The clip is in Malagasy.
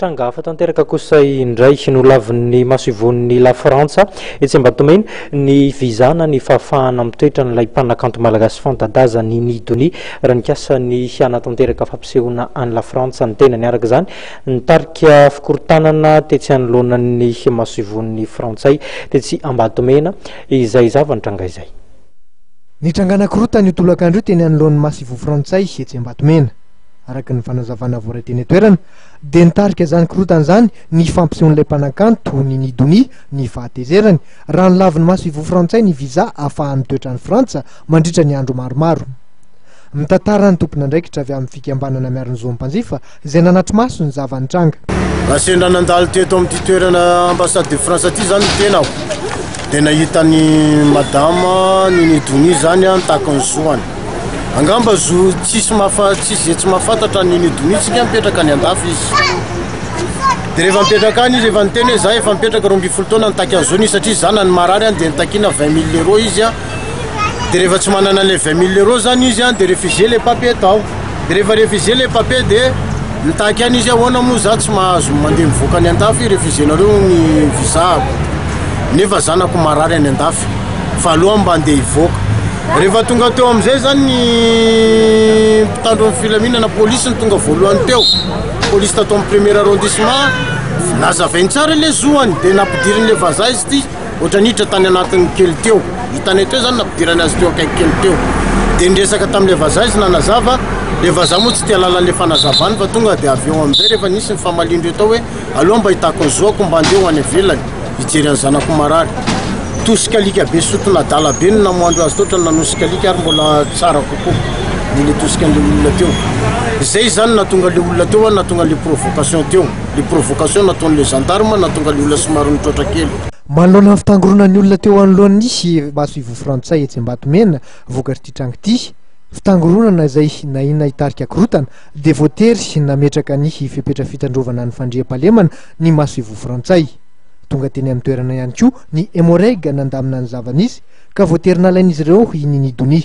tranga hafa tanteraka kosa indray no lavin'ny maso ivon'ny la Frantsa etsy Mbatomena ny vizana ny fahafahana mitoetra n'ilay mpanakanto malagasy fantadaza ny nidony raha nikasa ny hiana tanteraka fampisehoana any la Frantsa ny tenany araka zany nitarika fikorotanana tetsy anoloanan'ny maso ivon'ny frantsay tetsy Mbatomena izay zavany tranga izay ny trangana korotany tolakandro teny anoloan'ny maso ivo frantsay etsy Mbatomena araka ny fanazavana voareteny toerana dia nitarika zany korotany zany ny fampisehoan'ilay mpanakanto ny nidony ny fahatezerany raha ny lavin'ny maso ivo frantsay ny visa ahafahan'ny toetrany Frantsa mandritra ny andro maromaro mitantara ny tompona andraikitra avy amin'ny fikambanana miariny zo mpanjifa izay nanatry maso ny zavany tranga asendra nandalo teto amin'ity toerana ambassade de France aty zany tena aho dia nahitany madama ny nidony zany nitaka ny zoany angamba zo tsisy zay tsy mahafantatra ny nidonitsika mipetraka ny andafy izy dia rehefa mipetraka any izy efa niteny hoe za efa mipetraka 12 taona nitaky an'izao satria zana ny marary any dia nitakina 20 000 € izy a dia rehefa tsy manana an'ilay 20 000 € zany izy a dia refuser les papiers tao dia rehefa refuser les papiers dia nitaky any izy ahoana moa za tsy mahazo mandeha mivoaka ny andafy refusenareo ny visa nefa zanako marary any andafy fa aloha mba andeha hivoaka rehefa tonga teo amizay zany ny mpitandro amin'ny filaminana polisy ny tonga voalohany teo polisy tato amin'ny premier arrondissement nazavainy tsara le zoany dia nampidiriny le vazaha izy ty ohatra niditra tany anatin'ny kely teo hitany teo zany nampidirany azy teo akaiky kely teo dia niresaka tamin'le vazaha izy nanazava le vazaha moa tsy tia lalan'le fanazavany fa tonga dia avy eo amizay rehefa nisy ny famalindro tao hoe aloha mba hitako ny zoako mba andeha ho any avelany hijery any zanako marary tosika alika be sotona dala be ny namoandro azy toatra nanosika alika ary mbola tsara kokoa nyle tosika an'le olona teo izay zany natonga le olona teo natonga le provocation teo le provocation nataon'le gendarme natonga le olona somary nitroatra kely manoloana ny fitangoronan'ny olona teo anoloan'ny maso ivo frantsay etsy Mbatomena vokatr'ity trango ity fitangoronana izay nahina hitarika korotana dia voatery nametraka ny fepetra fitandrovana ny fandriam-pahalemana ny maso ivo frantsay tonga teny amin'ny toerana ihany koa ny hémorrague nandamina ny zavan'izy ka voatery nalain'izy ireo ny nidony